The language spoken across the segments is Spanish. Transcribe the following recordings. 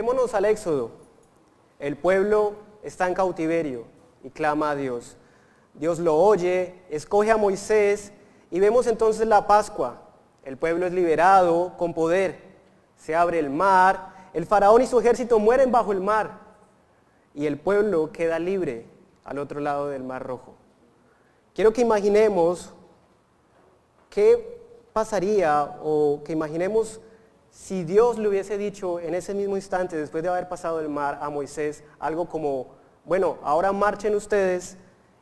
Sentémonos al Éxodo. El pueblo está en cautiverio y clama a Dios. Dios lo oye, escoge a Moisés y vemos entonces la Pascua. El pueblo es liberado con poder. Se abre el mar, el faraón y su ejército mueren bajo el mar y el pueblo queda libre al otro lado del Mar Rojo. Quiero que imaginemos qué pasaría o que imaginemos si Dios le hubiese dicho en ese mismo instante, después de haber pasado el mar, a Moisés, algo como, bueno, ahora marchen ustedes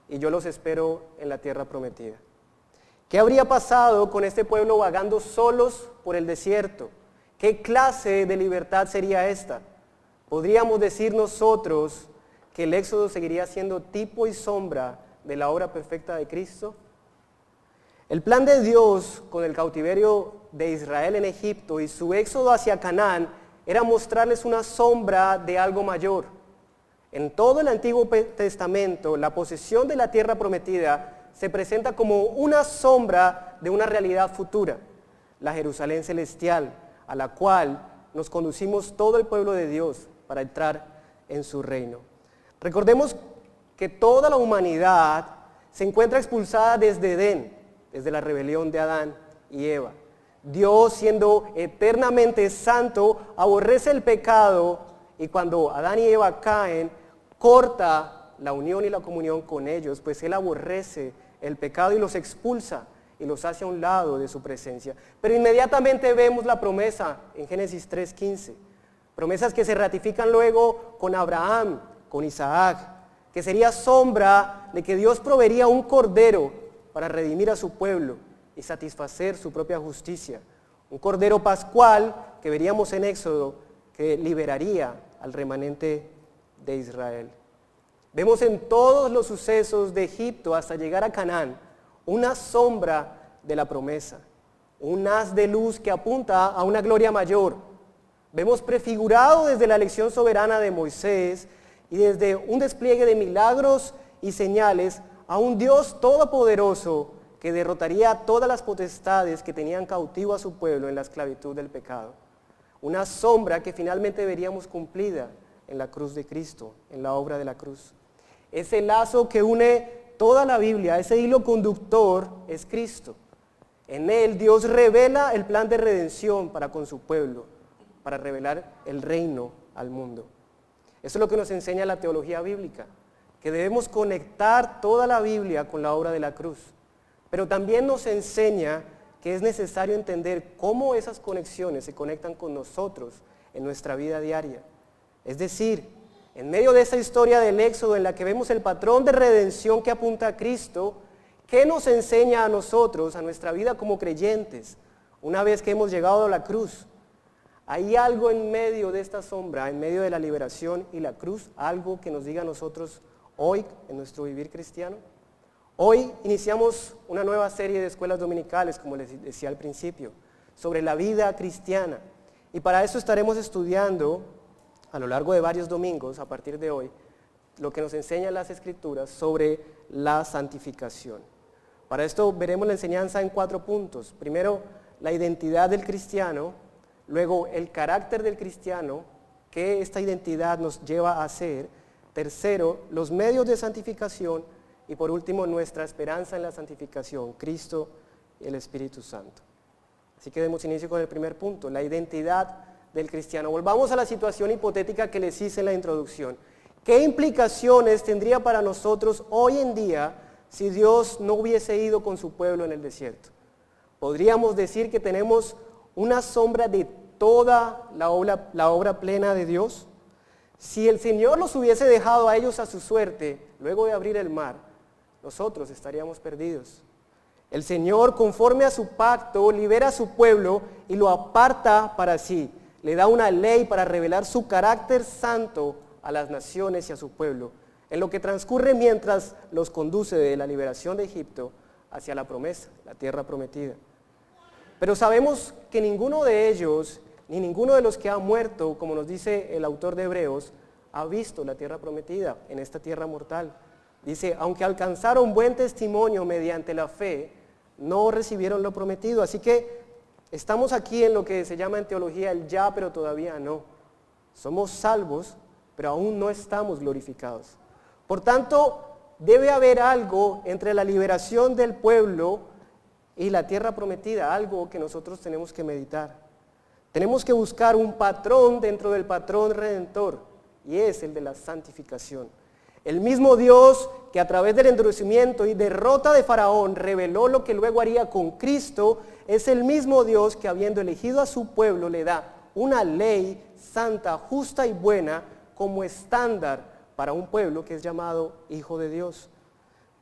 y yo los espero en la tierra prometida. ¿Qué habría pasado con este pueblo vagando solos por el desierto? ¿Qué clase de libertad sería esta? ¿Podríamos decir nosotros que el Éxodo seguiría siendo tipo y sombra de la obra perfecta de Cristo? El plan de Dios con el cautiverio de Israel en Egipto y su éxodo hacia Canaán era mostrarles una sombra de algo mayor. En todo el Antiguo Testamento, la posesión de la tierra prometida se presenta como una sombra de una realidad futura, la Jerusalén celestial, a la cual nos conducimos todo el pueblo de Dios para entrar en su reino. Recordemos que toda la humanidad se encuentra expulsada desde Edén, desde la rebelión de Adán y Eva. Dios, siendo eternamente santo, aborrece el pecado y cuando Adán y Eva caen, corta la unión y la comunión con ellos, pues Él aborrece el pecado y los expulsa y los hace a un lado de su presencia. Pero inmediatamente vemos la promesa en Génesis 3:15, promesas que se ratifican luego con Abraham, con Isaac, que sería sombra de que Dios proveería un cordero para redimir a su pueblo y satisfacer su propia justicia. Un cordero pascual que veríamos en Éxodo que liberaría al remanente de Israel. Vemos en todos los sucesos de Egipto hasta llegar a Canaán una sombra de la promesa, un haz de luz que apunta a una gloria mayor. Vemos prefigurado desde la elección soberana de Moisés y desde un despliegue de milagros y señales a un Dios todopoderoso que derrotaría a todas las potestades que tenían cautivo a su pueblo en la esclavitud del pecado. Una sombra que finalmente veríamos cumplida en la cruz de Cristo, en la obra de la cruz. Ese lazo que une toda la Biblia, ese hilo conductor es Cristo. En Él Dios revela el plan de redención para con su pueblo, para revelar el reino al mundo. Eso es lo que nos enseña la teología bíblica, que debemos conectar toda la Biblia con la obra de la cruz. Pero también nos enseña que es necesario entender cómo esas conexiones se conectan con nosotros en nuestra vida diaria. Es decir, en medio de esa historia del Éxodo en la que vemos el patrón de redención que apunta a Cristo, ¿qué nos enseña a nosotros, a nuestra vida como creyentes, una vez que hemos llegado a la cruz? ¿Hay algo en medio de esta sombra, en medio de la liberación y la cruz, algo que nos diga a nosotros hoy en nuestro vivir cristiano? Hoy iniciamos una nueva serie de escuelas dominicales, como les decía al principio, sobre la vida cristiana. Y para eso estaremos estudiando a lo largo de varios domingos, a partir de hoy, lo que nos enseñan las Escrituras sobre la santificación. Para esto veremos la enseñanza en 4 puntos. Primero, la identidad del cristiano, luego el carácter del cristiano, qué esta identidad nos lleva a ser. Tercero, los medios de santificación y por último nuestra esperanza en la santificación, Cristo y el Espíritu Santo. Así que demos inicio con el primer punto, la identidad del cristiano. Volvamos a la situación hipotética que les hice en la introducción. ¿Qué implicaciones tendría para nosotros hoy en día si Dios no hubiese ido con su pueblo en el desierto? Podríamos decir que tenemos una sombra de toda la obra plena de Dios. Si el Señor los hubiese dejado a ellos a su suerte, luego de abrir el mar, nosotros estaríamos perdidos. El Señor, conforme a su pacto, libera a su pueblo y lo aparta para sí. Le da una ley para revelar su carácter santo a las naciones y a su pueblo, en lo que transcurre mientras los conduce de la liberación de Egipto hacia la promesa, la tierra prometida. Pero sabemos que ninguno de ellos, ni ninguno de los que ha muerto, como nos dice el autor de Hebreos, ha visto la tierra prometida en esta tierra mortal. Dice, aunque alcanzaron buen testimonio mediante la fe, no recibieron lo prometido. Así que estamos aquí en lo que se llama en teología el ya, pero todavía no. Somos salvos, pero aún no estamos glorificados. Por tanto, debe haber algo entre la liberación del pueblo y la tierra prometida, algo que nosotros tenemos que meditar. Tenemos que buscar un patrón dentro del patrón redentor, y es el de la santificación. El mismo Dios que a través del endurecimiento y derrota de Faraón reveló lo que luego haría con Cristo, es el mismo Dios que, habiendo elegido a su pueblo, le da una ley santa, justa y buena como estándar para un pueblo que es llamado hijo de Dios.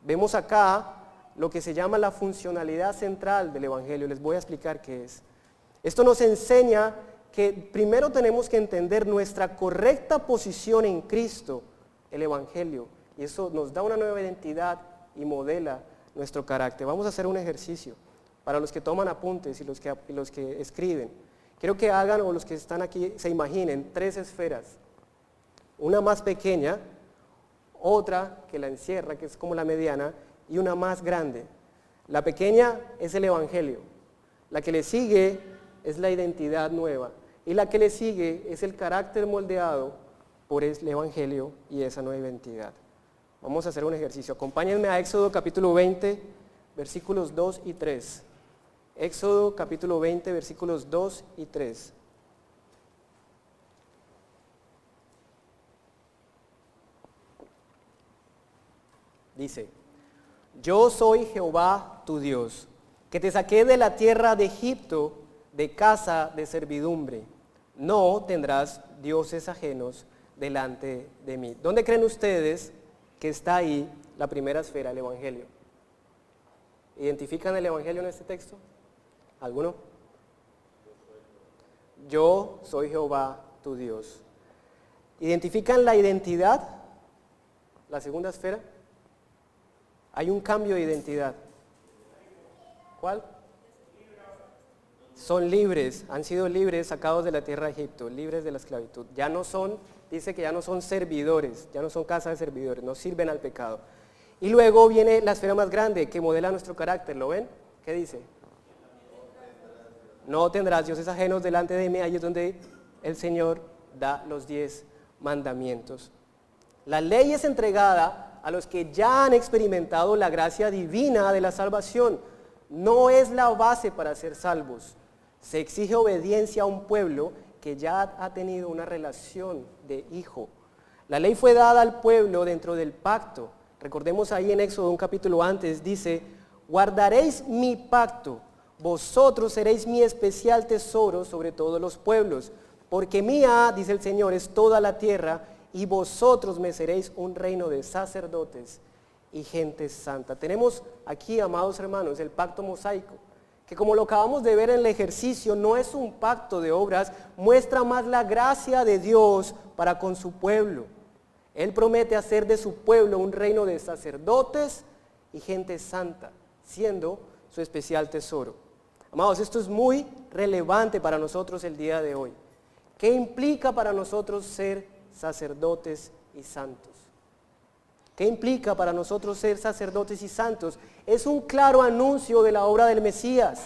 Vemos acá lo que se llama la funcionalidad central del Evangelio. Les voy a explicar qué es. Esto nos enseña que primero tenemos que entender nuestra correcta posición en Cristo, el Evangelio, y eso nos da una nueva identidad y modela nuestro carácter. Vamos a hacer un ejercicio para los que toman apuntes y los que escriben. Quiero que hagan, o los que están aquí se imaginen, 3 esferas. Una más pequeña, otra que la encierra, que es como la mediana, y una más grande. La pequeña es el Evangelio, la que le sigue es la identidad nueva, y la que le sigue es el carácter moldeado por el Evangelio y esa nueva identidad. Vamos a hacer un ejercicio. Acompáñenme a Éxodo capítulo 20, versículos 2 y 3. Éxodo capítulo 20, versículos 2 y 3. Dice: yo soy Jehová tu Dios, que te saqué de la tierra de Egipto, de casa de servidumbre. No tendrás dioses ajenos delante de mí. ¿Dónde creen ustedes que está ahí la primera esfera, el Evangelio? ¿Identifican el Evangelio en este texto? ¿Alguno? Yo soy Jehová tu Dios. ¿Identifican la identidad? La segunda esfera. Hay un cambio de identidad. ¿Cuál? Son libres, han sido libres, sacados de la tierra de Egipto, libres de la esclavitud. Ya no son, dice que ya no son servidores, ya no son casa de servidores, no sirven al pecado. Y luego viene la esfera más grande que modela nuestro carácter, ¿lo ven? ¿Qué dice? No tendrás dioses ajenos delante de mí. Ahí es donde el Señor da los 10 mandamientos. La ley es entregada a los que ya han experimentado la gracia divina de la salvación. No es la base para ser salvos. Se exige obediencia a un pueblo que ya ha tenido una relación de hijo. La ley fue dada al pueblo dentro del pacto. Recordemos ahí en Éxodo, un capítulo antes, dice: guardaréis mi pacto, vosotros seréis mi especial tesoro sobre todos los pueblos, porque mía, dice el Señor, es toda la tierra, y vosotros me seréis un reino de sacerdotes y gente santa. Tenemos aquí, amados hermanos, el pacto mosaico, que como lo acabamos de ver en el ejercicio, no es un pacto de obras, muestra más la gracia de Dios para con su pueblo. Él promete hacer de su pueblo un reino de sacerdotes y gente santa, siendo su especial tesoro. Amados, esto es muy relevante para nosotros el día de hoy. ¿Qué implica para nosotros ser sacerdotes y santos? ¿Qué implica para nosotros ser sacerdotes y santos? Es un claro anuncio de la obra del Mesías,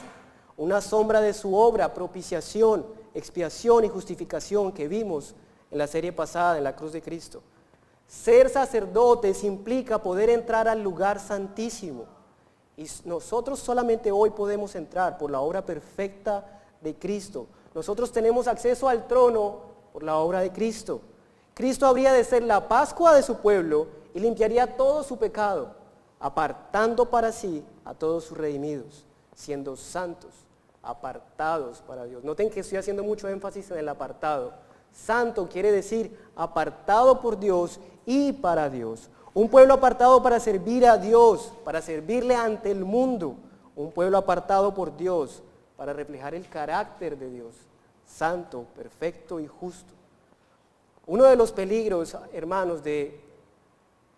una sombra de su obra, propiciación, expiación y justificación que vimos en la serie pasada en la cruz de Cristo. Ser sacerdotes implica poder entrar al lugar santísimo, y nosotros solamente hoy podemos entrar por la obra perfecta de Cristo. Nosotros tenemos acceso al trono por la obra de Cristo. Cristo habría de ser la Pascua de su pueblo y limpiaría todo su pecado, apartando para sí a todos sus redimidos, siendo santos, apartados para Dios. Noten que estoy haciendo mucho énfasis en el apartado. Santo quiere decir apartado por Dios y para Dios. Un pueblo apartado para servir a Dios, para servirle ante el mundo. Un pueblo apartado por Dios para reflejar el carácter de Dios, santo, perfecto y justo. Uno de los peligros, hermanos,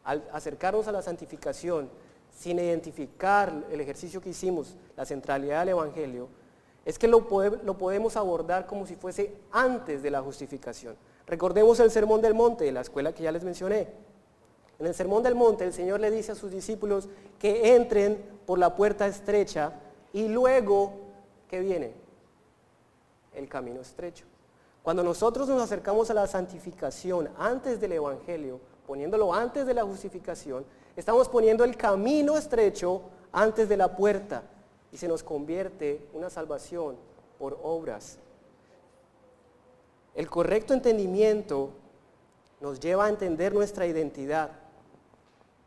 al acercarnos a la santificación sin identificar el ejercicio que hicimos, la centralidad del Evangelio, es que lo podemos abordar como si fuese antes de la justificación. Recordemos el Sermón del Monte, la escuela que ya les mencioné. En el Sermón del Monte el Señor le dice a sus discípulos que entren por la puerta estrecha y luego, ¿qué viene? El camino estrecho. Cuando nosotros nos acercamos a la santificación antes del Evangelio, poniéndolo antes de la justificación, estamos poniendo el camino estrecho antes de la puerta y se nos convierte una salvación por obras. El correcto entendimiento nos lleva a entender nuestra identidad.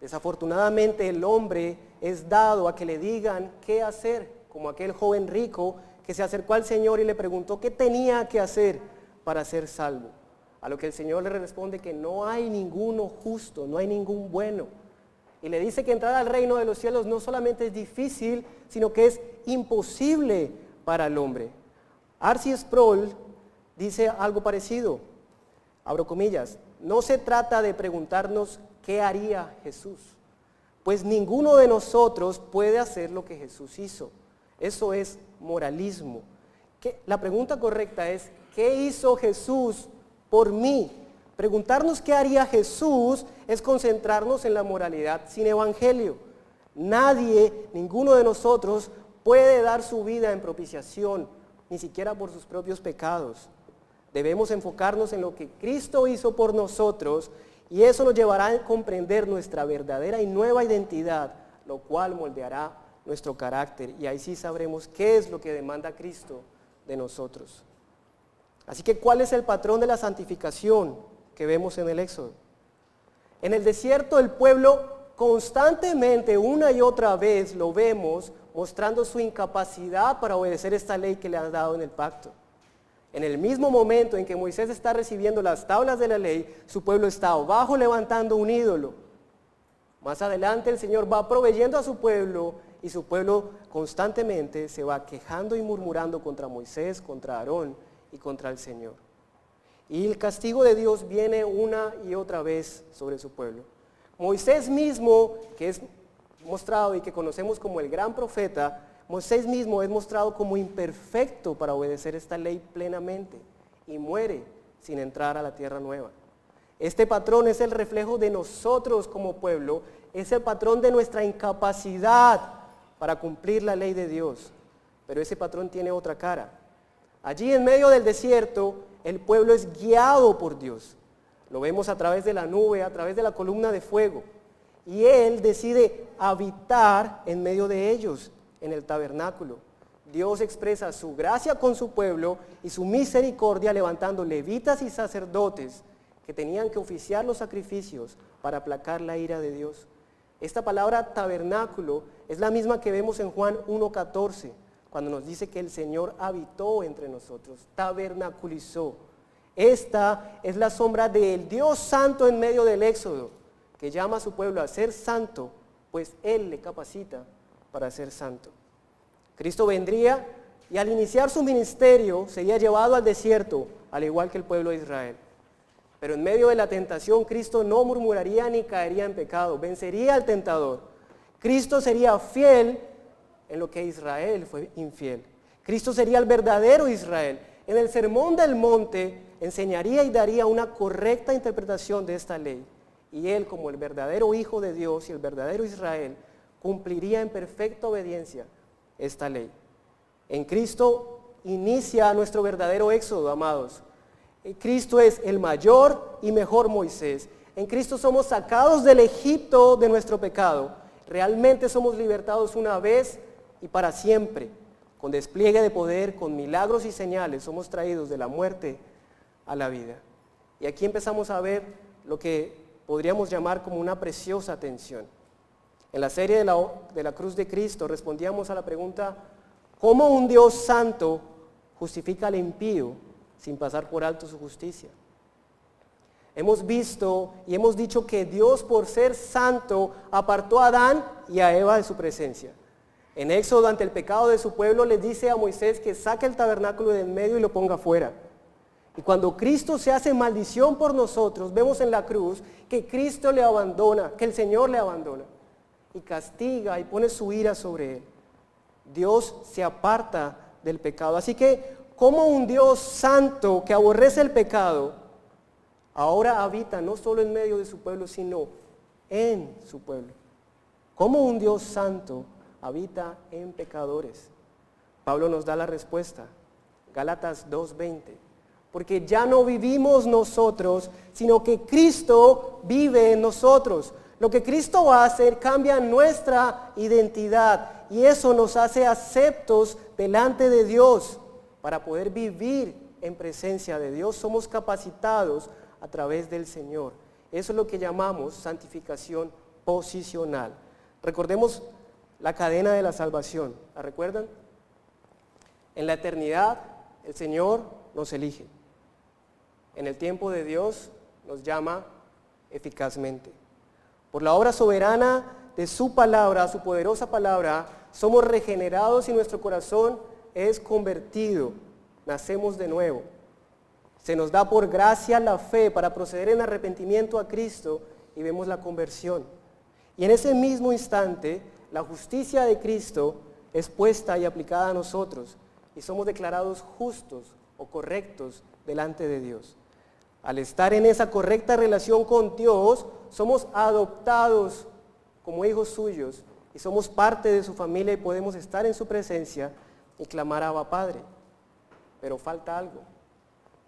Desafortunadamente el hombre es dado a que le digan qué hacer, como aquel joven rico que se acercó al Señor y le preguntó qué tenía que hacer para ser salvo. A lo que el Señor le responde que no hay ninguno justo, no hay ningún bueno. Y le dice que entrar al reino de los cielos no solamente es difícil, sino que es imposible para el hombre. R.C. Sproul dice algo parecido, abro comillas, no se trata de preguntarnos qué haría Jesús, pues ninguno de nosotros puede hacer lo que Jesús hizo. Eso es moralismo. La pregunta correcta es, ¿qué hizo Jesús por mí? Preguntarnos qué haría Jesús es concentrarnos en la moralidad sin evangelio. Nadie, ninguno de nosotros puede dar su vida en propiciación, ni siquiera por sus propios pecados. Debemos enfocarnos en lo que Cristo hizo por nosotros y eso nos llevará a comprender nuestra verdadera y nueva identidad, lo cual moldeará nuestro carácter y ahí sí sabremos qué es lo que demanda Cristo de nosotros. Así que, ¿cuál es el patrón de la santificación que vemos en el Éxodo? En el desierto el pueblo constantemente, una y otra vez, lo vemos mostrando su incapacidad para obedecer esta ley que le han dado en el pacto. En el mismo momento en que Moisés está recibiendo las tablas de la ley, su pueblo está abajo levantando un ídolo. Más adelante el Señor va proveyendo a su pueblo y su pueblo constantemente se va quejando y murmurando contra Moisés, contra Aarón y contra el Señor. Y el castigo de Dios viene una y otra vez sobre su pueblo. Moisés mismo, que es mostrado y que conocemos como el gran profeta, Moisés mismo es mostrado como imperfecto para obedecer esta ley plenamente y muere sin entrar a la tierra nueva. Este patrón es el reflejo de nosotros como pueblo, es el patrón de nuestra incapacidad para cumplir la ley de Dios. Pero ese patrón tiene otra cara. Allí en medio del desierto, el pueblo es guiado por Dios. Lo vemos a través de la nube, a través de la columna de fuego. Y Él decide habitar en medio de ellos, en el tabernáculo. Dios expresa su gracia con su pueblo y su misericordia levantando levitas y sacerdotes que tenían que oficiar los sacrificios para aplacar la ira de Dios. Esta palabra tabernáculo es la misma que vemos en Juan 1:14, cuando nos dice que el Señor habitó entre nosotros, tabernaculizó. Esta es la sombra del Dios santo en medio del Éxodo, que llama a su pueblo a ser santo, pues Él le capacita para ser santo. Cristo vendría y al iniciar su ministerio sería llevado al desierto, al igual que el pueblo de Israel. Pero en medio de la tentación, Cristo no murmuraría ni caería en pecado, vencería al tentador. Cristo sería fiel en lo que Israel fue infiel. Cristo sería el verdadero Israel. En el Sermón del Monte enseñaría y daría una correcta interpretación de esta ley. Y Él, como el verdadero Hijo de Dios y el verdadero Israel, cumpliría en perfecta obediencia esta ley. En Cristo inicia nuestro verdadero éxodo, amados. Cristo es el mayor y mejor Moisés. En Cristo somos sacados del Egipto de nuestro pecado. Realmente somos libertados una vez y para siempre. Con despliegue de poder, con milagros y señales, somos traídos de la muerte a la vida. Y aquí empezamos a ver lo que podríamos llamar como una preciosa tensión. En la serie de la cruz de Cristo respondíamos a la pregunta, ¿cómo un Dios santo justifica al impío sin pasar por alto su justicia? Hemos visto y hemos dicho que Dios, por ser santo, apartó a Adán y a Eva de su presencia. En Éxodo, ante el pecado de su pueblo, les dice a Moisés que saque el tabernáculo de en medio y lo ponga fuera. Y cuando Cristo se hace maldición por nosotros, vemos en la cruz que Cristo le abandona, que el Señor le abandona y castiga y pone su ira sobre él. Dios se aparta del pecado. Así que, como un Dios santo que aborrece el pecado, ahora habita no solo en medio de su pueblo, sino en su pueblo. Como un Dios santo habita en pecadores. Pablo nos da la respuesta. Gálatas 2:20. porque ya no vivimos nosotros, sino que Cristo vive en nosotros. Lo que Cristo va a hacer cambia nuestra identidad y eso nos hace aceptos delante de Dios para poder vivir en presencia de Dios. Somos capacitados a través del Señor. Eso es lo que llamamos santificación posicional. Recordemos la cadena de la salvación. ¿La recuerdan? En la eternidad el Señor nos elige. En el tiempo de Dios nos llama eficazmente. Por la obra soberana de su palabra, su poderosa palabra, somos regenerados y nuestro corazón es convertido. Nacemos de nuevo. Se nos da por gracia la fe para proceder en arrepentimiento a Cristo y vemos la conversión. Y en ese mismo instante, la justicia de Cristo es puesta y aplicada a nosotros y somos declarados justos o correctos delante de Dios. Al estar en esa correcta relación con Dios, somos adoptados como hijos suyos y somos parte de su familia y podemos estar en su presencia y clamar a Abba Padre. Pero falta algo.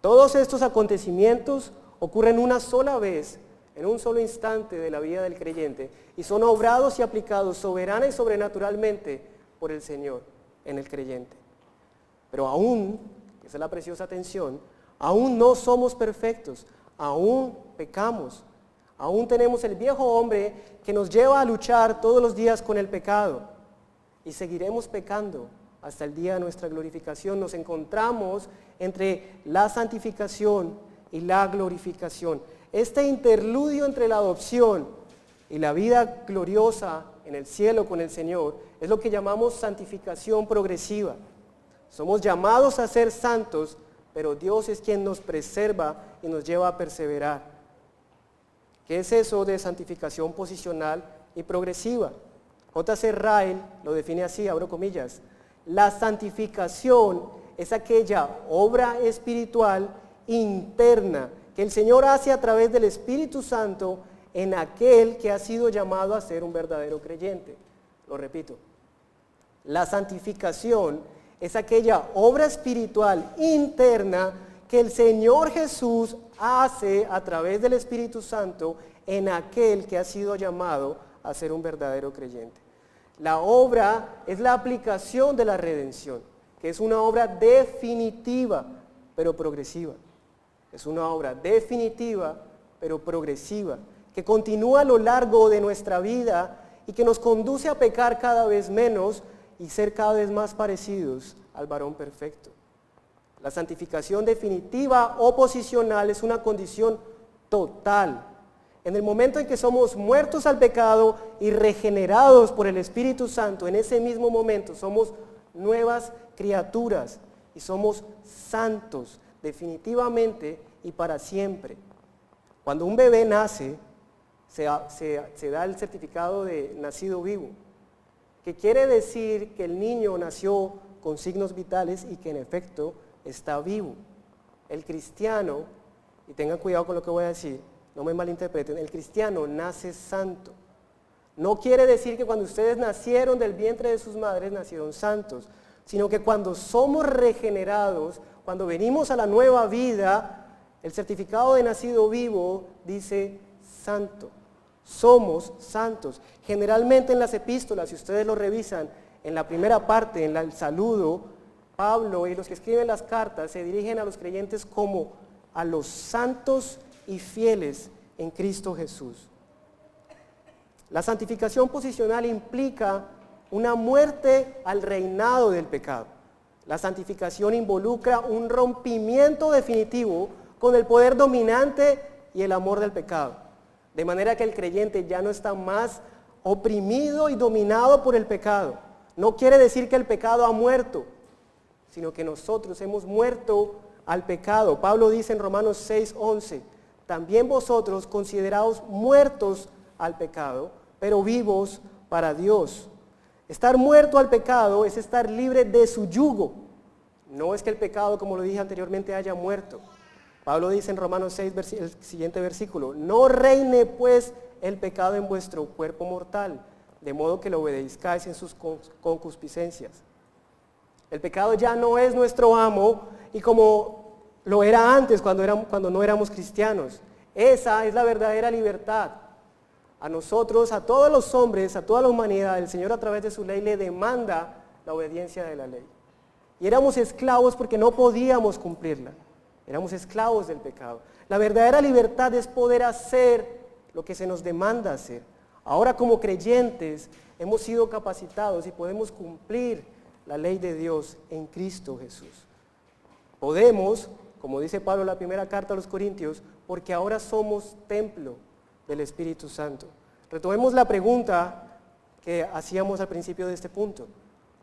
Todos estos acontecimientos ocurren una sola vez, en un solo instante de la vida del creyente, y son obrados y aplicados soberana y sobrenaturalmente por el Señor en el creyente. Pero aún, esa es la preciosa atención, aún no somos perfectos, aún pecamos, aún tenemos el viejo hombre que nos lleva a luchar todos los días con el pecado y seguiremos pecando hasta el día de nuestra glorificación. Nos encontramos entre la santificación y la glorificación. Este interludio entre la adopción y la vida gloriosa en el cielo con el Señor es lo que llamamos santificación progresiva. Somos llamados a ser santos, pero Dios es quien nos preserva y nos lleva a perseverar. ¿Qué es eso de santificación posicional y progresiva? J.C. Ryle lo define así, abro comillas: la santificación es aquella obra espiritual interna que el Señor hace a través del Espíritu Santo en aquel que ha sido llamado a ser un verdadero creyente. Lo repito, la santificación es aquella obra espiritual interna que el Señor Jesús hace a través del Espíritu Santo en aquel que ha sido llamado a ser un verdadero creyente. La obra es la aplicación de la redención, que es una obra definitiva, pero progresiva. Es una obra definitiva, pero progresiva, que continúa a lo largo de nuestra vida y que nos conduce a pecar cada vez menos y ser cada vez más parecidos al varón perfecto. La santificación definitiva o posicional es una condición total. En el momento en que somos muertos al pecado y regenerados por el Espíritu Santo, en ese mismo momento somos nuevas criaturas y somos santos definitivamente y para siempre. Cuando un bebé nace, se da el certificado de nacido vivo, que quiere decir que el niño nació con signos vitales y que en efecto está vivo. El cristiano, y tengan cuidado con lo que voy a decir, no me malinterpreten, el cristiano nace santo. No quiere decir que cuando ustedes nacieron del vientre de sus madres nacieron santos, sino que cuando somos regenerados, cuando venimos a la nueva vida, el certificado de nacido vivo dice santo. Somos santos. Generalmente en las epístolas, si ustedes lo revisan, en la primera parte, en el saludo, Pablo y los que escriben las cartas se dirigen a los creyentes como a los santos y fieles en Cristo Jesús. La santificación posicional implica una muerte al reinado del pecado. La santificación involucra un rompimiento definitivo con el poder dominante y el amor del pecado. De manera que el creyente ya no está más oprimido y dominado por el pecado. No quiere decir que el pecado ha muerto, sino que nosotros hemos muerto al pecado. Pablo dice en Romanos 6:11, también vosotros consideraos muertos al pecado, pero vivos para Dios. Estar muerto al pecado es estar libre de su yugo. No es que el pecado, como lo dije anteriormente, haya muerto. Pablo dice en Romanos 6, el siguiente versículo, no reine pues el pecado en vuestro cuerpo mortal, de modo que lo obedezcáis en sus concupiscencias. El pecado ya no es nuestro amo y como lo era antes cuando no éramos cristianos. Esa es la verdadera libertad. A nosotros, a todos los hombres, a toda la humanidad, el Señor a través de su ley le demanda la obediencia de la ley. Y éramos esclavos porque no podíamos cumplirla. Éramos esclavos del pecado. La verdadera libertad es poder hacer lo que se nos demanda hacer. Ahora como creyentes hemos sido capacitados y podemos cumplir la ley de Dios en Cristo Jesús. Podemos, como dice Pablo en la primera carta a los Corintios, porque ahora somos templo del Espíritu Santo. Retomemos la pregunta que hacíamos al principio de este punto.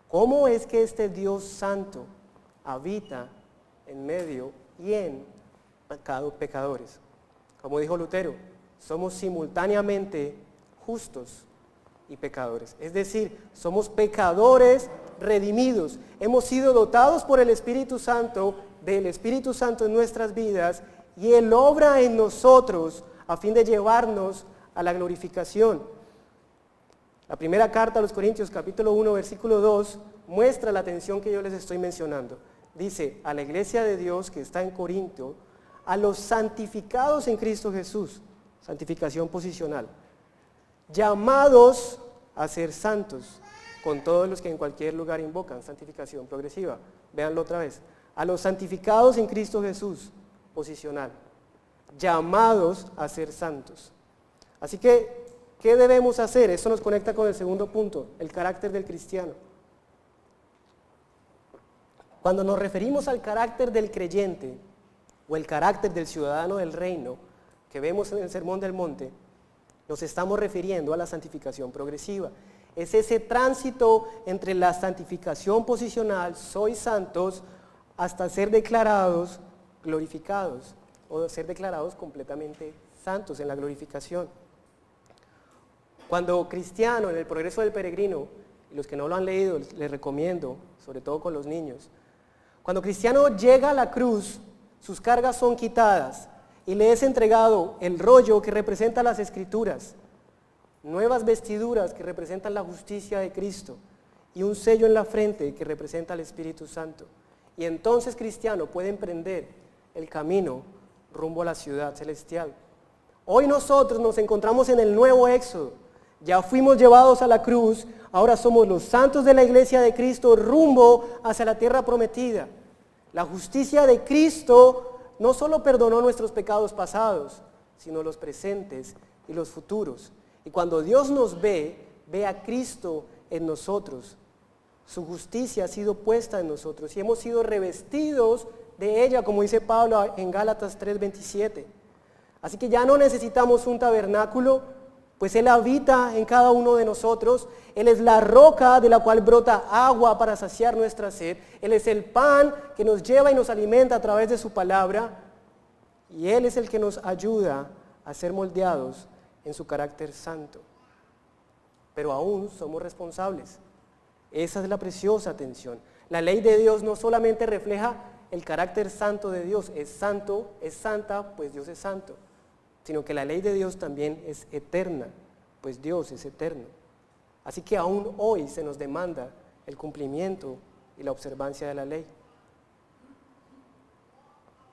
¿Cómo es que este Dios Santo habita en medio y en pecadores? Como dijo Lutero, somos simultáneamente justos y pecadores. Es decir, somos pecadores redimidos. Hemos sido dotados por el Espíritu Santo, del Espíritu Santo en nuestras vidas, y Él obra en nosotros a fin de llevarnos a la glorificación. La primera carta a los Corintios, capítulo 1, versículo 2, muestra la atención que yo les estoy mencionando. Dice, a la iglesia de Dios que está en Corinto, a los santificados en Cristo Jesús, santificación posicional, llamados a ser santos, con todos los que en cualquier lugar invocan, santificación progresiva. Véanlo otra vez. A los santificados en Cristo Jesús, posicional, llamados a ser santos. Así que, ¿qué debemos hacer? Esto nos conecta con el segundo punto, el carácter del cristiano. Cuando nos referimos al carácter del creyente o el carácter del ciudadano del reino que vemos en el Sermón del Monte, nos estamos refiriendo a la santificación progresiva. Es ese tránsito entre la santificación posicional, sois santos, hasta ser declarados glorificados o ser declarados completamente santos en la glorificación. Cuando Cristiano, en el Progreso del Peregrino, y los que no lo han leído les recomiendo, sobre todo con los niños, cuando Cristiano llega a la cruz, sus cargas son quitadas y le es entregado el rollo que representa las Escrituras, nuevas vestiduras que representan la justicia de Cristo y un sello en la frente que representa al Espíritu Santo. Y entonces Cristiano puede emprender el camino rumbo a la ciudad celestial. Hoy nosotros nos encontramos en el nuevo Éxodo. Ya fuimos llevados a la cruz, ahora somos los santos de la iglesia de Cristo rumbo hacia la tierra prometida. La justicia de Cristo no solo perdonó nuestros pecados pasados, sino los presentes y los futuros. Y cuando Dios nos ve a Cristo en nosotros. Su justicia ha sido puesta en nosotros y hemos sido revestidos de ella, como dice Pablo en Gálatas 3:27. Así que ya no necesitamos un tabernáculo, pues Él habita en cada uno de nosotros. Él es la roca de la cual brota agua para saciar nuestra sed. Él es el pan que nos lleva y nos alimenta a través de su palabra. Y Él es el que nos ayuda a ser moldeados en su carácter santo. Pero aún somos responsables. Esa es la preciosa atención. La ley de Dios no solamente refleja el carácter santo de Dios, es santo, es santa, pues Dios es santo, sino que la ley de Dios también es eterna, pues Dios es eterno. Así que aún hoy se nos demanda el cumplimiento y la observancia de la ley.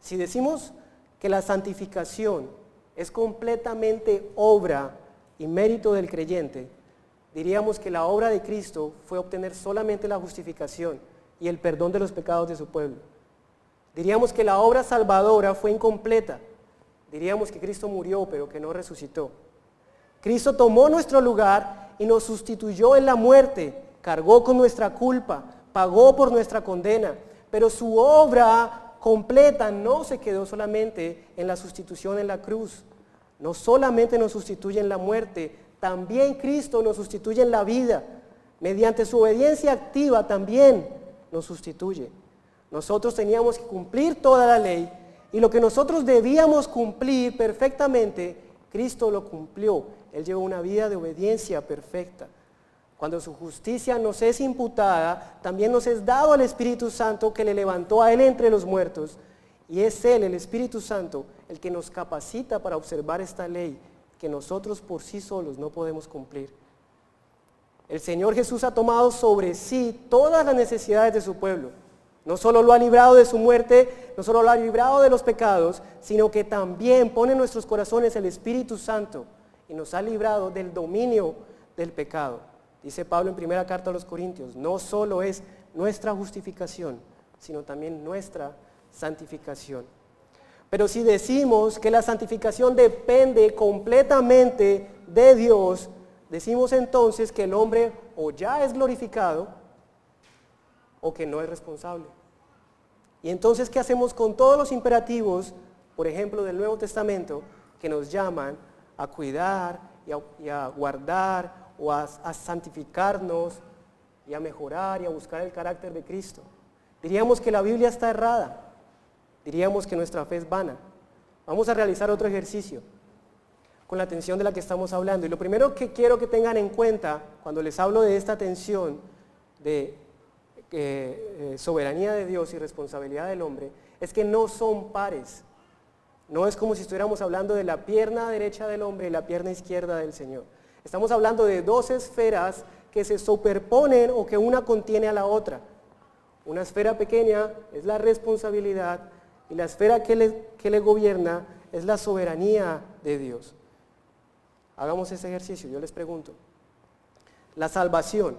Si decimos que la santificación es completamente obra y mérito del creyente, diríamos que la obra de Cristo fue obtener solamente la justificación y el perdón de los pecados de su pueblo. Diríamos que la obra salvadora fue incompleta. Diríamos que Cristo murió pero que no resucitó. Cristo tomó nuestro lugar y nos sustituyó en la muerte, cargó con nuestra culpa, pagó por nuestra condena, pero su obra completa no se quedó solamente en la sustitución en la cruz. No solamente nos sustituye en la muerte, también Cristo nos sustituye en la vida. Mediante su obediencia activa también nos sustituye. Nosotros teníamos que cumplir toda la ley y lo que nosotros debíamos cumplir perfectamente, Cristo lo cumplió. Él llevó una vida de obediencia perfecta. Cuando su justicia nos es imputada, también nos es dado el Espíritu Santo que le levantó a Él entre los muertos. Y es Él, el Espíritu Santo, el que nos capacita para observar esta ley que nosotros por sí solos no podemos cumplir. El Señor Jesús ha tomado sobre sí todas las necesidades de su pueblo. No solo lo ha librado de su muerte, no solo lo ha librado de los pecados, sino que también pone en nuestros corazones el Espíritu Santo y nos ha librado del dominio del pecado. Dice Pablo en primera carta a los Corintios, no solo es nuestra justificación, sino también nuestra santificación. Pero si decimos que la santificación depende completamente de Dios, decimos entonces que el hombre o ya es glorificado o que no es responsable. Y entonces, ¿qué hacemos con todos los imperativos, por ejemplo, del Nuevo Testamento, que nos llaman a cuidar y a guardar o a santificarnos y a mejorar y a buscar el carácter de Cristo? Diríamos que la Biblia está errada. Diríamos que nuestra fe es vana. Vamos a realizar otro ejercicio con la tensión de la que estamos hablando. Y lo primero que quiero que tengan en cuenta cuando les hablo de esta tensión de soberanía de Dios y responsabilidad del hombre es que no son pares. No es como si estuviéramos hablando de la pierna derecha del hombre y la pierna izquierda del Señor. Estamos hablando de dos esferas que se superponen o que una contiene a la otra. Una esfera pequeña es la responsabilidad y la esfera que le gobierna es la soberanía de Dios. Hagamos ese ejercicio, yo les pregunto. La salvación,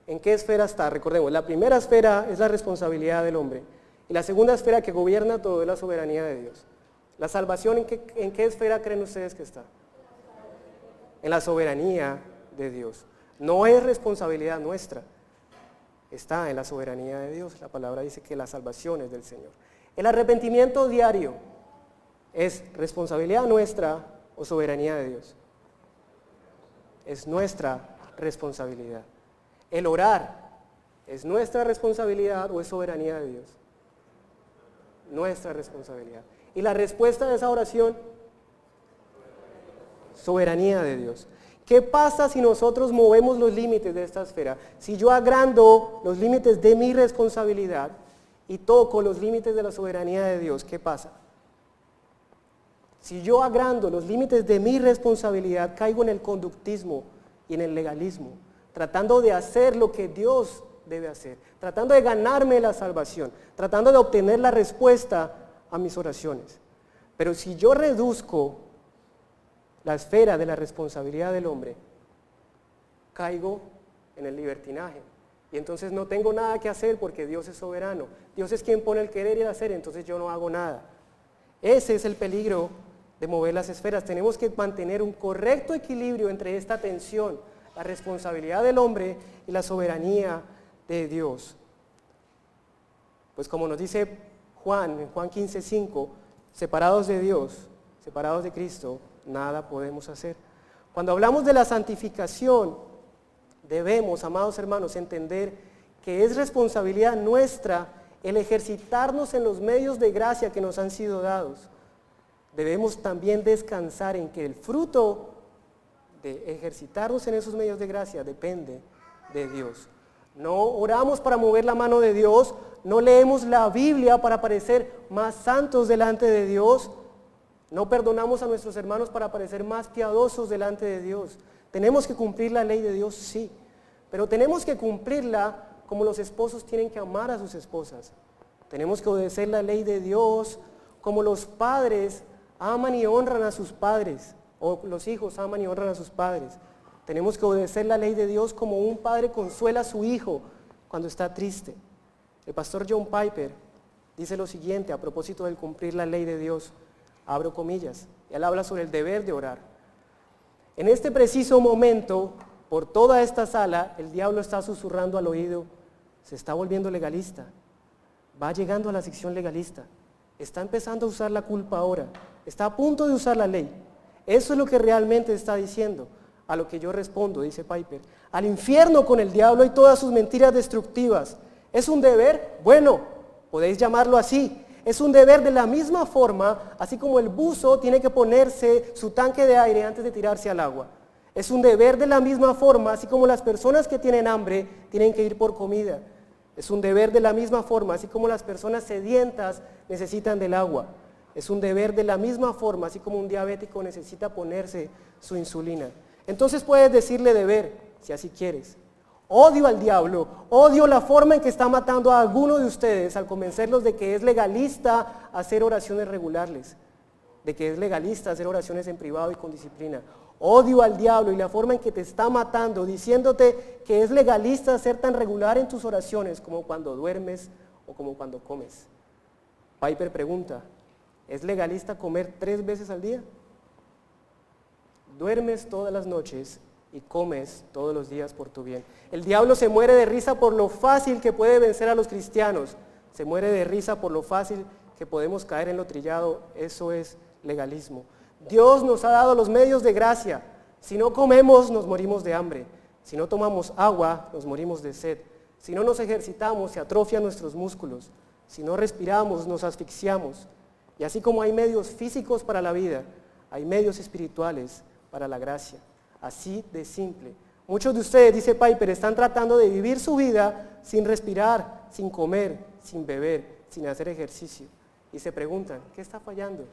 ¿en qué esfera está? Recordemos, la primera esfera es la responsabilidad del hombre y la segunda esfera que gobierna todo es la soberanía de Dios. La salvación, ¿en qué esfera creen ustedes que está? En la soberanía de Dios. No es responsabilidad nuestra, está en la soberanía de Dios. La palabra dice que la salvación es del Señor. El arrepentimiento diario, ¿es responsabilidad nuestra o soberanía de Dios? Es nuestra responsabilidad. El orar, ¿es nuestra responsabilidad o es soberanía de Dios? Nuestra responsabilidad. Y la respuesta de esa oración, soberanía de Dios. ¿Qué pasa si nosotros movemos los límites de esta esfera? Si yo agrando los límites de mi responsabilidad y toco los límites de la soberanía de Dios, ¿qué pasa? Si yo agrando los límites de mi responsabilidad, caigo en el conductismo y en el legalismo, tratando de hacer lo que Dios debe hacer, tratando de ganarme la salvación, tratando de obtener la respuesta a mis oraciones. Pero si yo reduzco la esfera de la responsabilidad del hombre, caigo en el libertinaje. Y entonces no tengo nada que hacer porque Dios es soberano. Dios es quien pone el querer y el hacer, entonces yo no hago nada. Ese es el peligro de mover las esferas. Tenemos que mantener un correcto equilibrio entre esta tensión, la responsabilidad del hombre y la soberanía de Dios. Pues como nos dice Juan, en Juan 15:5, separados de Dios, separados de Cristo, nada podemos hacer. Cuando hablamos de la santificación, debemos, amados hermanos, entender que es responsabilidad nuestra el ejercitarnos en los medios de gracia que nos han sido dados. Debemos también descansar en que el fruto de ejercitarnos en esos medios de gracia depende de Dios. No oramos para mover la mano de Dios, no leemos la Biblia para parecer más santos delante de Dios, no perdonamos a nuestros hermanos para parecer más piadosos delante de Dios. Tenemos que cumplir la ley de Dios, sí, pero tenemos que cumplirla como los esposos tienen que amar a sus esposas. Tenemos que obedecer la ley de Dios como los padres aman y honran a sus padres, o los hijos aman y honran a sus padres. Tenemos que obedecer la ley de Dios como un padre consuela a su hijo cuando está triste. El pastor John Piper dice lo siguiente a propósito del cumplir la ley de Dios, abro comillas, y él habla sobre el deber de orar. En este preciso momento, por toda esta sala, el diablo está susurrando al oído, se está volviendo legalista, va llegando a la sección legalista, está empezando a usar la culpa ahora, está a punto de usar la ley. Eso es lo que realmente está diciendo. A lo que yo respondo, dice Piper, al infierno con el diablo y todas sus mentiras destructivas. ¿Es un deber? Bueno, podéis llamarlo así. Es un deber de la misma forma, así como el buzo tiene que ponerse su tanque de aire antes de tirarse al agua. Es un deber de la misma forma, así como las personas que tienen hambre tienen que ir por comida. Es un deber de la misma forma, así como las personas sedientas necesitan del agua. Es un deber de la misma forma, así como un diabético necesita ponerse su insulina. Entonces puedes decirle deber, si así quieres, Odio al diablo, odio la forma en que está matando a alguno de ustedes al convencerlos de que es legalista hacer oraciones regulares, de que es legalista hacer oraciones en privado y con disciplina. Odio al diablo y la forma en que te está matando, diciéndote que es legalista ser tan regular en tus oraciones como cuando duermes o como cuando comes. Piper pregunta, ¿es legalista comer 3 veces al día? Duermes todas las noches y comes todos los días por tu bien. El diablo se muere de risa por lo fácil que puede vencer a los cristianos. Se muere de risa por lo fácil que podemos caer en lo trillado. Eso es legalismo. Dios nos ha dado los medios de gracia. Si no comemos, nos morimos de hambre. Si no tomamos agua, nos morimos de sed. Si no nos ejercitamos, se atrofian nuestros músculos. Si no respiramos, nos asfixiamos. Y así como hay medios físicos para la vida, hay medios espirituales para la gracia. Así de simple. Muchos de ustedes, dice Piper, están tratando de vivir su vida sin respirar, sin comer, sin beber, sin hacer ejercicio. Y se preguntan, ¿qué está fallando?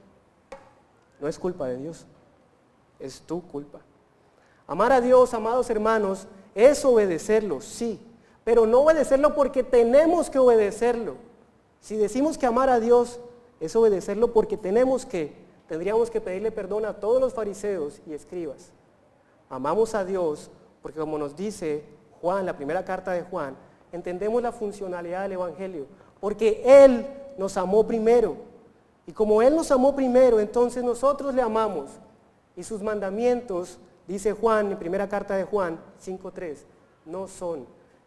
No es culpa de Dios, es tu culpa. Amar a Dios, amados hermanos, es obedecerlo, sí, pero no obedecerlo porque tenemos que obedecerlo. Si decimos que amar a Dios es obedecerlo porque tendríamos que pedirle perdón a todos los fariseos y escribas. Amamos a Dios porque, como nos dice Juan, la primera carta de Juan, entendemos la funcionalidad del Evangelio, porque Él nos amó primero. Y como Él nos amó primero, entonces nosotros le amamos. Y sus mandamientos, dice Juan, en primera carta de Juan 5:3, no son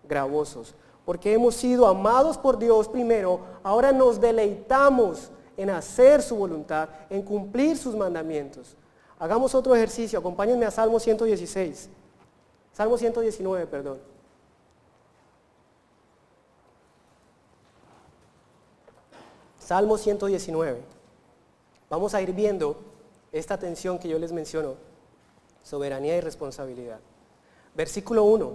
gravosos. Porque hemos sido amados por Dios primero, ahora nos deleitamos en hacer su voluntad, en cumplir sus mandamientos. Hagamos otro ejercicio, acompáñenme a Salmo 116. Salmo 119, perdón. Salmo 119. Vamos a ir viendo esta tensión que yo les menciono, soberanía y responsabilidad. Versículo 1.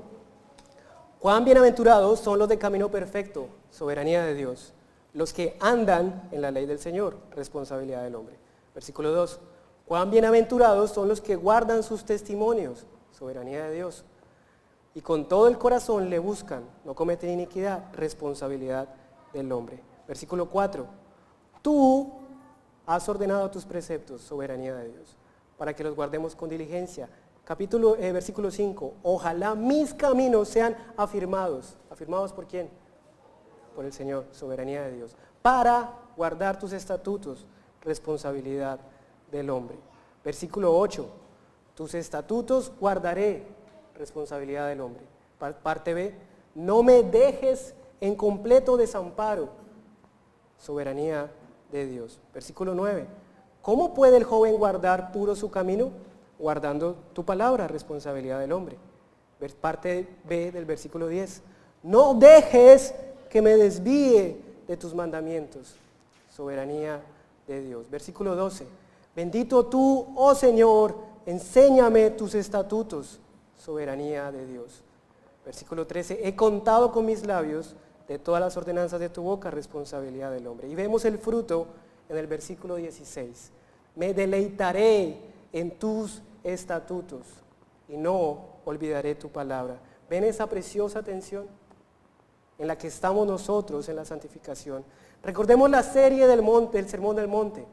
Cuán bienaventurados son los de camino perfecto, soberanía de Dios, los que andan en la ley del Señor, responsabilidad del hombre. Versículo 2. Cuán bienaventurados son los que guardan sus testimonios, soberanía de Dios, y con todo el corazón le buscan, no cometen iniquidad, responsabilidad del hombre. Versículo 4. Tú has ordenado tus preceptos, soberanía de Dios, para que los guardemos con diligencia. Versículo 5. Ojalá mis caminos sean afirmados. ¿Afirmados por quién? Por el Señor, soberanía de Dios. Para guardar tus estatutos, responsabilidad del hombre. Versículo 8. Tus estatutos guardaré, responsabilidad del hombre. Parte B. No me dejes en completo desamparo, soberanía de Dios. Versículo 9. ¿Cómo puede el joven guardar puro su camino? Guardando tu palabra, responsabilidad del hombre. Parte B del versículo 10. No dejes que me desvíe de tus mandamientos, soberanía de Dios. Versículo 12. Bendito tú, oh Señor, enséñame tus estatutos, soberanía de Dios. Versículo 13. He contado con mis labios de todas las ordenanzas de tu boca, responsabilidad del hombre. Y vemos el fruto en el versículo 16. Me deleitaré en tus estatutos y no olvidaré tu palabra. ¿Ven esa preciosa tensión en la que estamos nosotros en la santificación? Recordemos la serie del monte, el sermón del monte.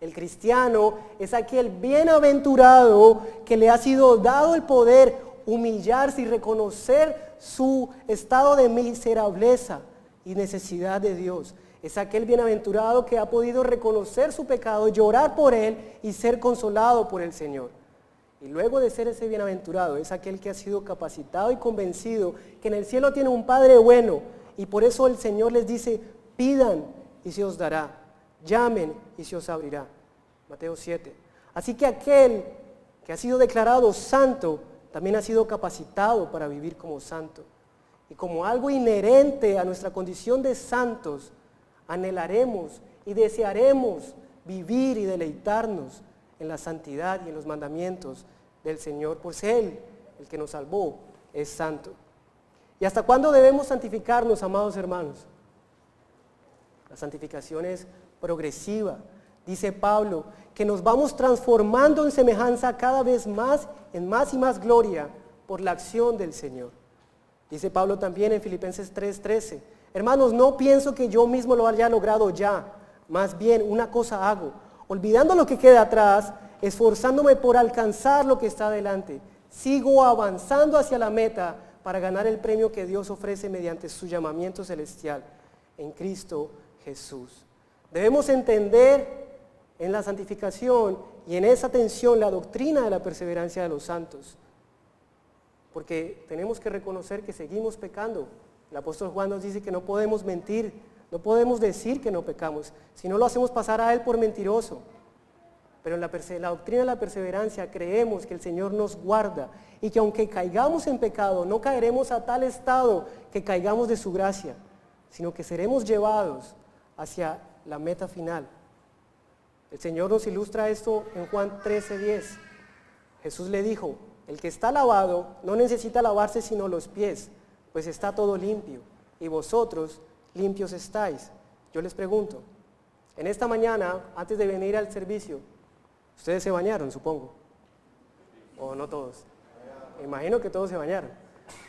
El cristiano es aquel bienaventurado que le ha sido dado el poder humillarse y reconocer su estado de miserableza y necesidad de Dios. Es aquel bienaventurado que ha podido reconocer su pecado, llorar por él y ser consolado por el Señor. Y luego de ser ese bienaventurado, es aquel que ha sido capacitado y convencido que en el cielo tiene un Padre bueno. Y por eso el Señor les dice, pidan y se os dará, llamen y se os abrirá. Mateo 7. Así que aquel que ha sido declarado santo, también ha sido capacitado para vivir como santo. Y como algo inherente a nuestra condición de santos, anhelaremos y desearemos vivir y deleitarnos en la santidad y en los mandamientos del Señor, pues Él, el que nos salvó, es santo. ¿Y hasta cuándo debemos santificarnos, amados hermanos? La santificación es progresiva. Dice Pablo que nos vamos transformando en semejanza cada vez más, en más y más gloria por la acción del Señor. Dice Pablo también en Filipenses 3:13, hermanos, no pienso que yo mismo lo haya logrado ya, más bien una cosa hago, olvidando lo que queda atrás, esforzándome por alcanzar lo que está adelante. Sigo avanzando hacia la meta para ganar el premio que Dios ofrece mediante su llamamiento celestial en Cristo Jesús. Debemos entender en la santificación y en esa tensión la doctrina de la perseverancia de los santos, porque tenemos que reconocer que seguimos pecando. El apóstol Juan nos dice que no podemos mentir, no podemos decir que no pecamos, si no lo hacemos pasar a él por mentiroso. Pero en la doctrina de la perseverancia creemos que el Señor nos guarda y que aunque caigamos en pecado, no caeremos a tal estado que caigamos de su gracia, sino que seremos llevados hacia la meta final. El Señor nos ilustra esto en Juan 13:10. Jesús le dijo, el que está lavado no necesita lavarse sino los pies, pues está todo limpio, y vosotros limpios estáis. Yo les pregunto, en esta mañana, antes de venir al servicio, ustedes se bañaron, supongo, o no todos. Me imagino que todos se bañaron.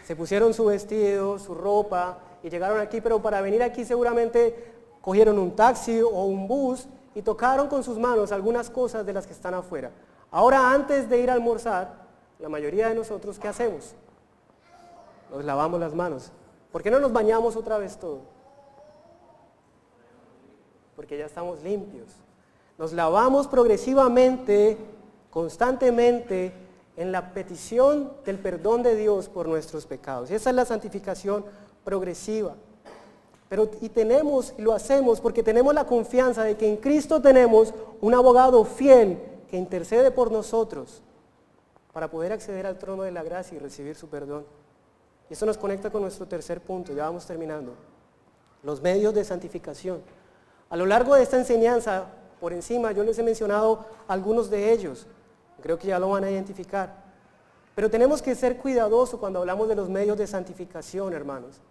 Se pusieron su vestido, su ropa y llegaron aquí, pero para venir aquí seguramente cogieron un taxi o un bus y tocaron con sus manos algunas cosas de las que están afuera. Ahora, antes de ir a almorzar, la mayoría de nosotros, ¿qué hacemos? Nos lavamos las manos. ¿Por qué no nos bañamos otra vez todo? Porque ya estamos limpios. Nos lavamos progresivamente, constantemente, en la petición del perdón de Dios por nuestros pecados. Y esa es la santificación progresiva. Y lo hacemos porque tenemos la confianza de que en Cristo tenemos un abogado fiel que intercede por nosotros para poder acceder al trono de la gracia y recibir su perdón. Y eso nos conecta con nuestro tercer punto, ya vamos terminando. Los medios de santificación. A lo largo de esta enseñanza, por encima, yo les he mencionado algunos de ellos. Creo que ya lo van a identificar. Pero tenemos que ser cuidadosos cuando hablamos de los medios de santificación, hermanos.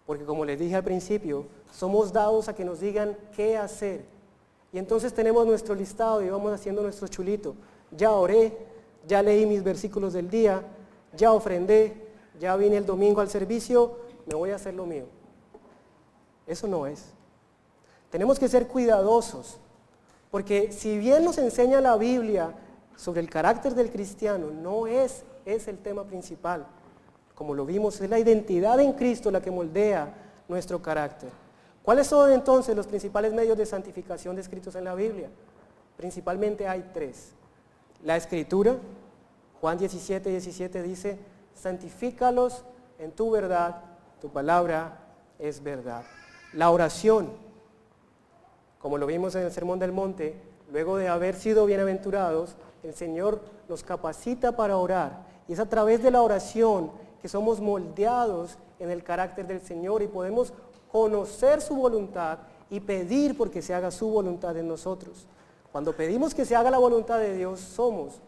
Porque como les dije al principio, somos dados a que nos digan qué hacer. Y entonces tenemos nuestro listado y vamos haciendo nuestro chulito. Ya oré, ya leí mis versículos del día, ya ofrendé, ya vine el domingo al servicio, me voy a hacer lo mío. Eso no es. Tenemos que ser cuidadosos, porque si bien nos enseña la Biblia sobre el carácter del cristiano, no es el tema principal. Como lo vimos, es la identidad en Cristo la que moldea nuestro carácter. ¿Cuáles son entonces los principales medios de santificación descritos en la Biblia? Principalmente hay tres. La Escritura, Juan 17:17 dice, santifícalos en tu verdad, tu palabra es verdad. La oración, como lo vimos en el Sermón del Monte, luego de haber sido bienaventurados, el Señor nos capacita para orar. Y es a través de la oración que somos moldeados en el carácter del Señor y podemos conocer su voluntad y pedir porque se haga su voluntad en nosotros. Cuando pedimos que se haga la voluntad de Dios, somos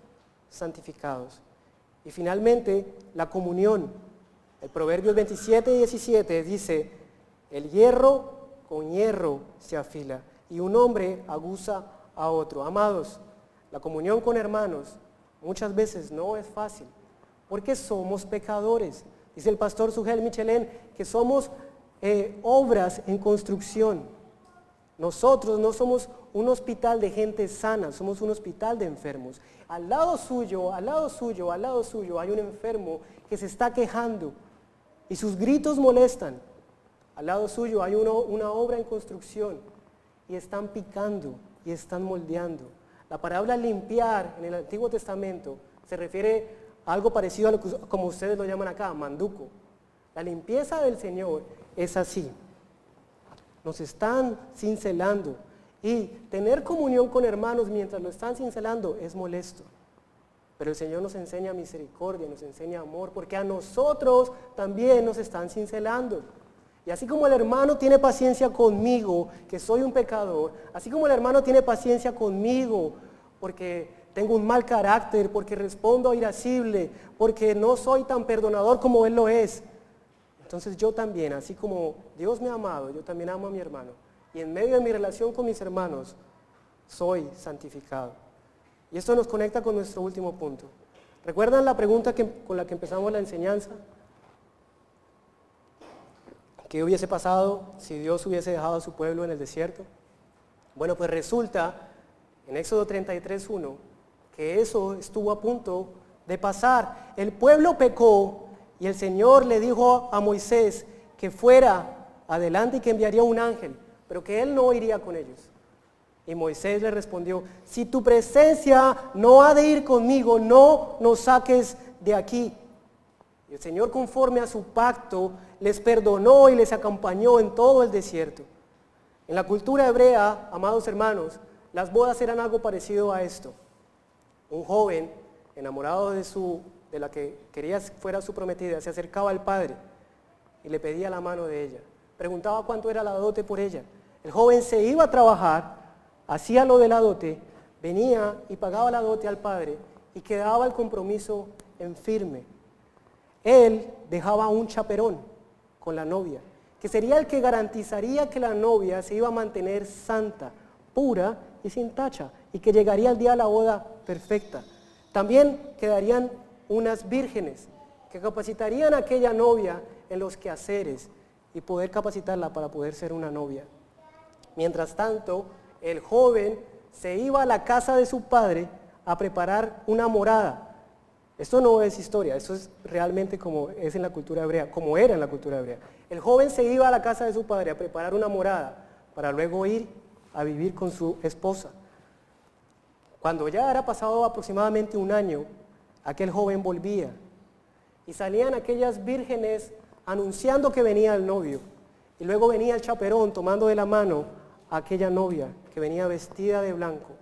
santificados. Y finalmente, la comunión. El Proverbios 27:17 dice, el hierro con hierro se afila y un hombre aguza a otro. Amados, la comunión con hermanos muchas veces no es fácil, porque somos pecadores. Dice el pastor Sugel Michelén que somos obras en construcción. Nosotros no somos un hospital de gente sana, somos un hospital de enfermos. Al lado suyo hay un enfermo que se está quejando y sus gritos molestan. Al lado suyo hay una obra en construcción y están picando y están moldeando. La palabra limpiar en el Antiguo Testamento se refiere a algo parecido a lo que, como ustedes lo llaman acá, manduco. La limpieza del Señor es así. Nos están cincelando y tener comunión con hermanos mientras lo están cincelando es molesto. Pero el Señor nos enseña misericordia, nos enseña amor, porque a nosotros también nos están cincelando. Y así como el hermano tiene paciencia conmigo, que soy un pecador, así como el hermano tiene paciencia conmigo, porque tengo un mal carácter, porque respondo irascible, porque no soy tan perdonador como él lo es. Entonces yo también, así como Dios me ha amado, yo también amo a mi hermano. Y en medio de mi relación con mis hermanos, soy santificado. Y esto nos conecta con nuestro último punto. ¿Recuerdan la pregunta con la que empezamos la enseñanza? ¿Qué hubiese pasado si Dios hubiese dejado a su pueblo en el desierto? Bueno, pues resulta en Éxodo 33:1 que eso estuvo a punto de pasar. El pueblo pecó y el Señor le dijo a Moisés que fuera adelante y que enviaría un ángel, pero que él no iría con ellos. Y Moisés le respondió: si tu presencia no ha de ir conmigo, no nos saques de aquí. Y el Señor, conforme a su pacto, les perdonó y les acompañó en todo el desierto. En la cultura hebrea, amados hermanos, las bodas eran algo parecido a esto. Un joven enamorado de la que quería fuera su prometida, se acercaba al padre y le pedía la mano de ella. Preguntaba cuánto era la dote por ella. El joven se iba a trabajar, hacía lo de la dote, venía y pagaba la dote al padre y quedaba el compromiso en firme. Él dejaba un chaperón con la novia, que sería el que garantizaría que la novia se iba a mantener santa, pura y sin tacha, y que llegaría el día de la boda perfecta. También quedarían unas vírgenes que capacitarían a aquella novia en los quehaceres y poder capacitarla para poder ser una novia. Mientras tanto, el joven se iba a la casa de su padre a preparar una morada. Esto no es historia, esto es realmente como es en la cultura hebrea, como era en la cultura hebrea. El joven se iba a la casa de su padre a preparar una morada para luego ir a vivir con su esposa. Cuando ya era pasado aproximadamente un año, aquel joven volvía y salían aquellas vírgenes anunciando que venía el novio. Y luego venía el chaperón tomando de la mano a aquella novia que venía vestida de blanco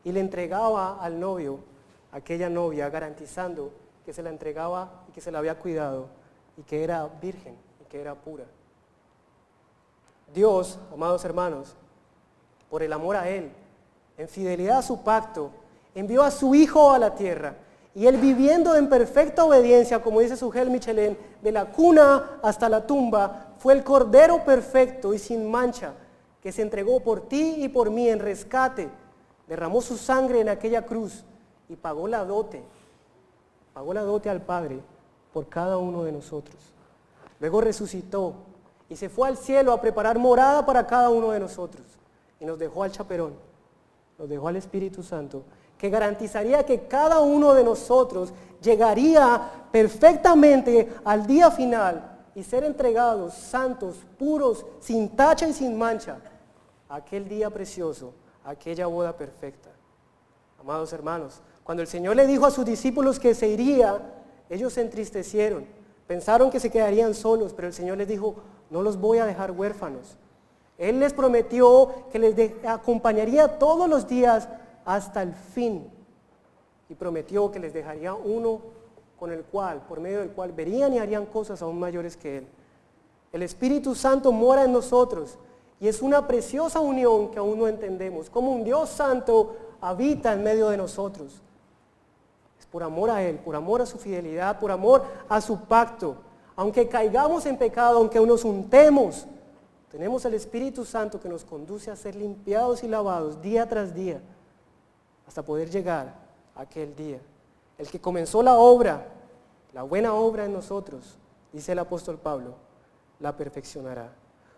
y le entregaba al novio aquella novia, garantizando que se la entregaba y que se la había cuidado y que era virgen y que era pura. Dios, amados hermanos, por el amor a Él, en fidelidad a su pacto, envió a su Hijo a la tierra, y Él, viviendo en perfecta obediencia, como dice Sujel Michelén, de la cuna hasta la tumba, fue el Cordero perfecto y sin mancha, que se entregó por ti y por mí en rescate, derramó su sangre en aquella cruz y pagó la dote al Padre por cada uno de nosotros. Luego resucitó y se fue al cielo a preparar morada para cada uno de nosotros, y nos dejó al chaperón, nos dejó al Espíritu Santo, que garantizaría que cada uno de nosotros llegaría perfectamente al día final y ser entregados santos, puros, sin tacha y sin mancha, a aquel día precioso, a aquella boda perfecta. Amados hermanos, cuando el Señor le dijo a sus discípulos que se iría, ellos se entristecieron, pensaron que se quedarían solos, pero el Señor les dijo: no los voy a dejar huérfanos. Él les prometió que les acompañaría todos los días hasta el fin, y prometió que les dejaría uno por medio del cual verían y harían cosas aún mayores que Él. El Espíritu Santo mora en nosotros, y es una preciosa unión que aún no entendemos, como un Dios Santo habita en medio de nosotros. Es por amor a Él, por amor a su fidelidad, por amor a su pacto. Aunque caigamos en pecado, aunque nos untemos, tenemos el Espíritu Santo que nos conduce a ser limpiados y lavados día tras día, hasta poder llegar a aquel día. El que comenzó la obra, la buena obra en nosotros, dice el apóstol Pablo, la perfeccionará.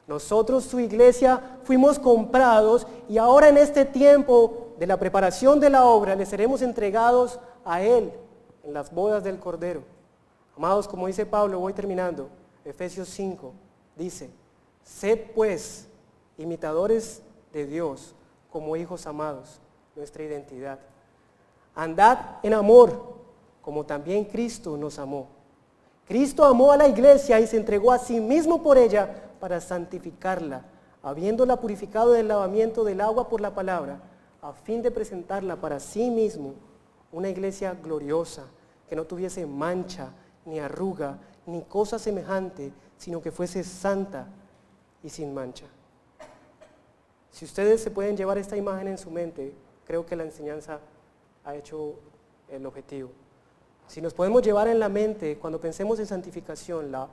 Nosotros, su iglesia, fuimos comprados, y ahora en este tiempo de la preparación de la obra le seremos entregados a Él en las bodas del Cordero. Amados, como dice Pablo, voy terminando, Efesios 5, dice: sed pues imitadores de Dios como hijos amados, nuestra identidad. Andad en amor, como también Cristo nos amó. Cristo amó a la iglesia y se entregó a sí mismo por ella para santificarla, habiéndola purificado del lavamiento del agua por la palabra, a fin de presentarla para sí mismo una iglesia gloriosa, que no tuviese mancha, ni arruga, ni cosa semejante, sino que fuese santa y sin mancha. Si ustedes se pueden llevar esta imagen en su mente, creo que la enseñanza ha hecho el objetivo. Si nos podemos llevar en la mente, cuando pensemos en santificación, la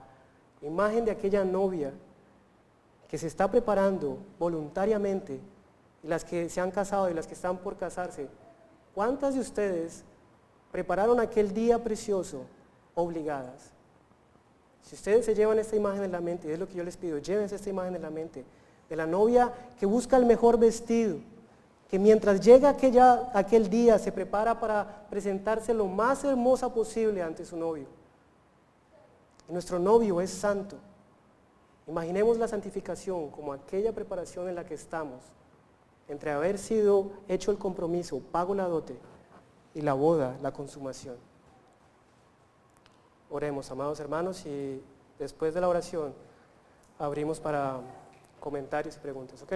imagen de aquella novia que se está preparando voluntariamente, y las que se han casado y las que están por casarse, ¿cuántas de ustedes prepararon aquel día precioso obligadas? Si ustedes se llevan esta imagen en la mente, y es lo que yo les pido, llévense esta imagen en la mente, de la novia que busca el mejor vestido, que mientras llega aquel día se prepara para presentarse lo más hermosa posible ante su novio. Y nuestro novio es santo. Imaginemos la santificación como aquella preparación en la que estamos, entre haber sido hecho el compromiso, pago la dote, y la boda, la consumación. Oremos, amados hermanos, y después de la oración abrimos para comentarios y preguntas, ¿ok?